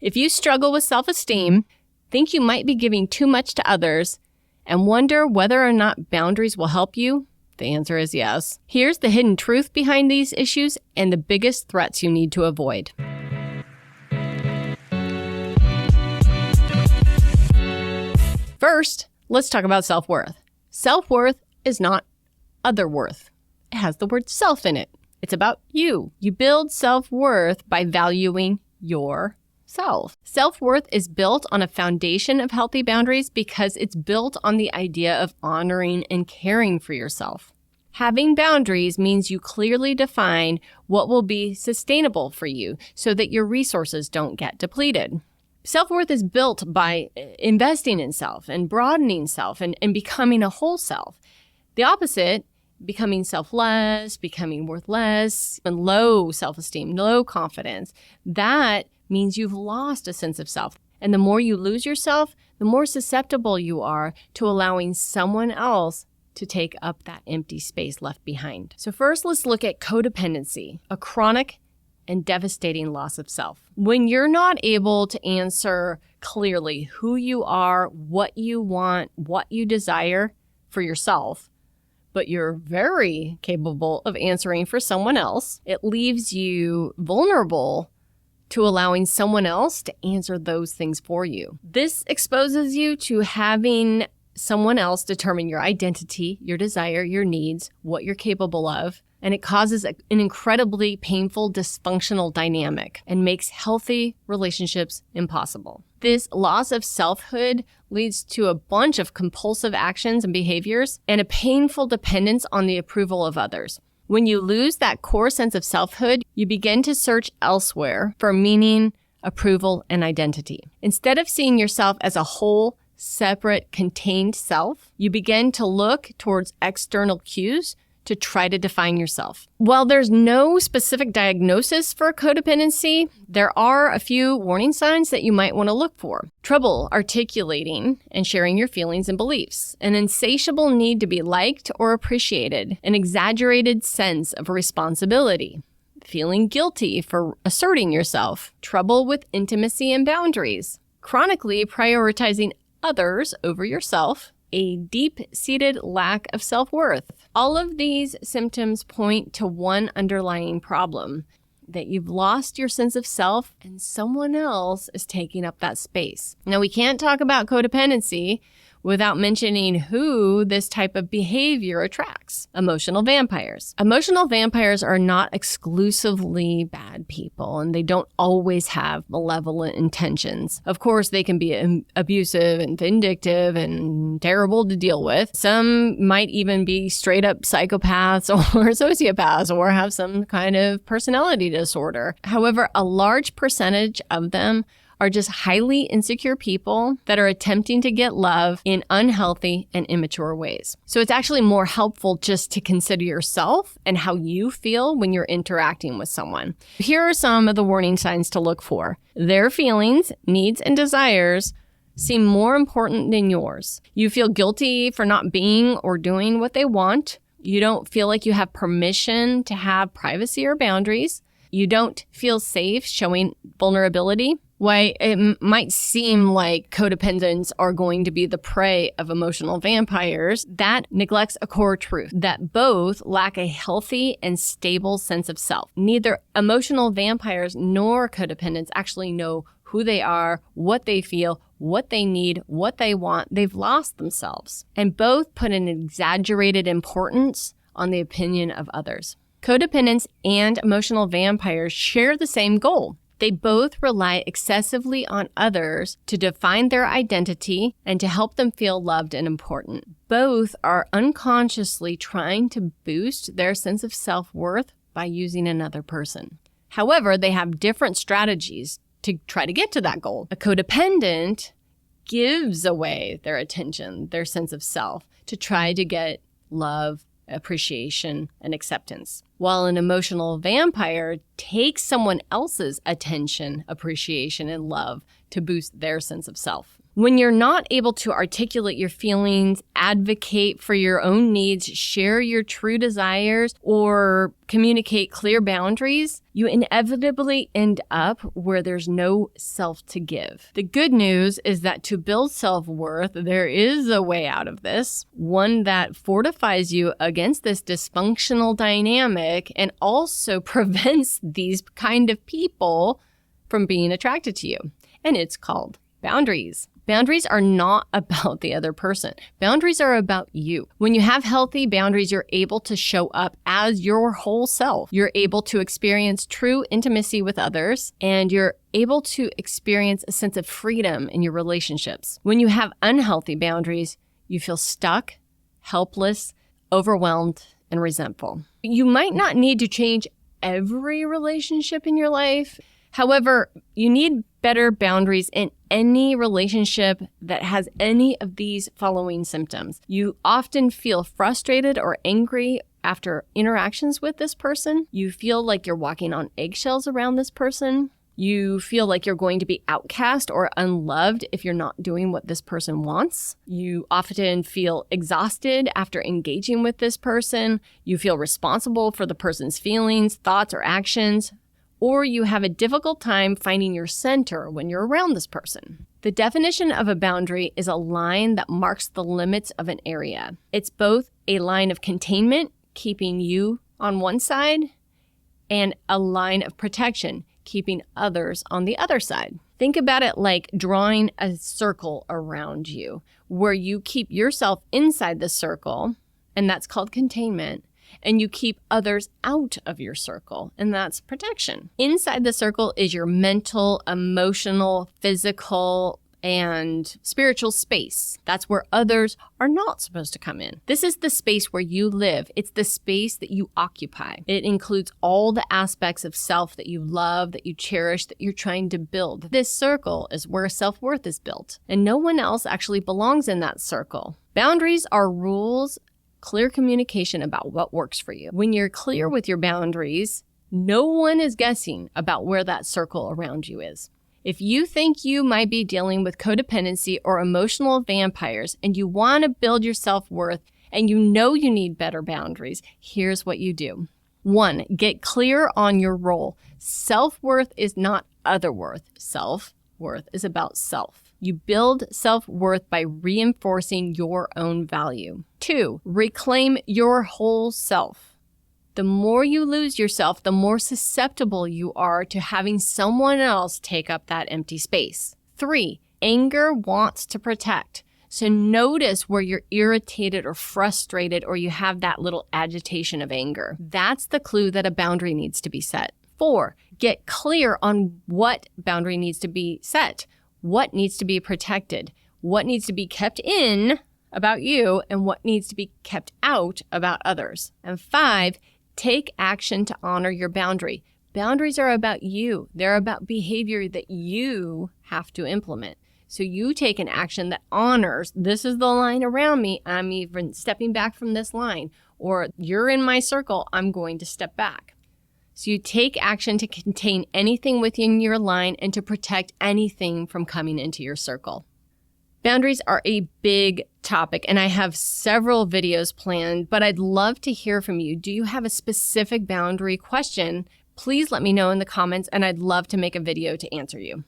If you struggle with self-esteem, think you might be giving too much to others, and wonder whether or not boundaries will help you, the answer is yes. Here's the hidden truth behind these issues and the biggest threats you need to avoid. First, let's talk about self-worth. Self-worth is not other worth. It has the word self in it. It's about you. You build self-worth by valuing yourself. Self-worth is built on a foundation of healthy boundaries because it's built on the idea of honoring and caring for yourself. Having boundaries means you clearly define what will be sustainable for you so that your resources don't get depleted. Self-worth is built by investing in self and broadening self and becoming a whole self. The opposite, becoming selfless, becoming worthless, and low self-esteem, low confidence, that means you've lost a sense of self. And the more you lose yourself, the more susceptible you are to allowing someone else to take up that empty space left behind. So first, let's look at codependency, a chronic and devastating loss of self. When you're not able to answer clearly who you are, what you want, what you desire for yourself, but you're very capable of answering for someone else, it leaves you vulnerable to allowing someone else to answer those things for you. This exposes you to having someone else determine your identity, your desire, your needs, what you're capable of, and it causes an incredibly painful, dysfunctional dynamic and makes healthy relationships impossible. This loss of selfhood leads to a bunch of compulsive actions and behaviors and a painful dependence on the approval of others. When you lose that core sense of selfhood, you begin to search elsewhere for meaning, approval, and identity. Instead of seeing yourself as a whole, separate, contained self, you begin to look towards external cues to try to define yourself. While there's no specific diagnosis for codependency, there are a few warning signs that you might want to look for. Trouble articulating and sharing your feelings and beliefs, an insatiable need to be liked or appreciated, an exaggerated sense of responsibility, feeling guilty for asserting yourself, trouble with intimacy and boundaries, chronically prioritizing others over yourself, a deep-seated lack of self-worth. All of these symptoms point to one underlying problem, that you've lost your sense of self and someone else is taking up that space. Now, we can't talk about codependency without mentioning who this type of behavior attracts. Emotional vampires. Emotional vampires are not exclusively bad people, and they don't always have malevolent intentions. Of course, they can be abusive and vindictive and terrible to deal with. Some might even be straight up psychopaths or sociopaths or have some kind of personality disorder. However, a large percentage of them are just highly insecure people that are attempting to get love in unhealthy and immature ways. So it's actually more helpful just to consider yourself and how you feel when you're interacting with someone. Here are some of the warning signs to look for. Their feelings, needs, and desires seem more important than yours. You feel guilty for not being or doing what they want. You don't feel like you have permission to have privacy or boundaries. You don't feel safe showing vulnerability. Why it might seem like codependents are going to be the prey of emotional vampires, that neglects a core truth, that both lack a healthy and stable sense of self. Neither emotional vampires nor codependents actually know who they are, what they feel, what they need, what they want. They've lost themselves. And both put an exaggerated importance on the opinion of others. Codependents and emotional vampires share the same goal. They both rely excessively on others to define their identity and to help them feel loved and important. Both are unconsciously trying to boost their sense of self-worth by using another person. However, they have different strategies to try to get to that goal. A codependent gives away their attention, their sense of self, to try to get love, appreciation, and acceptance. While an emotional vampire takes someone else's attention, appreciation, and love to boost their sense of self. When you're not able to articulate your feelings, advocate for your own needs, share your true desires, or communicate clear boundaries, you inevitably end up where there's no self to give. The good news is that to build self-worth, there is a way out of this, one that fortifies you against this dysfunctional dynamic and also prevents these kind of people from being attracted to you. And it's called boundaries. Boundaries are not about the other person. Boundaries are about you. When you have healthy boundaries, you're able to show up as your whole self. You're able to experience true intimacy with others, and you're able to experience a sense of freedom in your relationships. When you have unhealthy boundaries, you feel stuck, helpless, overwhelmed, and resentful. You might not need to change every relationship in your life. However, you need better boundaries in any relationship that has any of these following symptoms. You often feel frustrated or angry after interactions with this person. You feel like you're walking on eggshells around this person. You feel like you're going to be outcast or unloved if you're not doing what this person wants. You often feel exhausted after engaging with this person. You feel responsible for the person's feelings, thoughts, or actions. Or you have a difficult time finding your center when you're around this person. The definition of a boundary is a line that marks the limits of an area. It's both a line of containment, keeping you on one side, and a line of protection, keeping others on the other side. Think about it like drawing a circle around you, where you keep yourself inside the circle, and that's called containment. And you keep others out of your circle, and that's protection. Inside the circle is your mental, emotional, physical, and spiritual space. That's where others are not supposed to come in. This is the space where you live. It's the space that you occupy. It includes all the aspects of self that you love, that you cherish, that you're trying to build. This circle is where self-worth is built, and no one else actually belongs in that circle. Boundaries are rules, clear communication about what works for you. When you're clear with your boundaries, no one is guessing about where that circle around you is. If you think you might be dealing with codependency or emotional vampires and you want to build your self-worth and you know you need better boundaries, here's what you do. 1, get clear on your role. Self-worth is not other worth. Self-worth is about self. You build self-worth by reinforcing your own value. 2, reclaim your whole self. The more you lose yourself, the more susceptible you are to having someone else take up that empty space. 3, anger wants to protect. So notice where you're irritated or frustrated or you have that little agitation of anger. That's the clue that a boundary needs to be set. 4, get clear on what boundary needs to be set. What needs to be protected, what needs to be kept in about you, and what needs to be kept out about others. And 5, take action to honor your boundary. Boundaries are about you. They're about behavior that you have to implement. So you take an action that honors, this is the line around me, I'm even stepping back from this line, or you're in my circle, I'm going to step back. So you take action to contain anything within your line and to protect anything from coming into your circle. Boundaries are a big topic, and I have several videos planned, but I'd love to hear from you. Do you have a specific boundary question? Please let me know in the comments, and I'd love to make a video to answer you.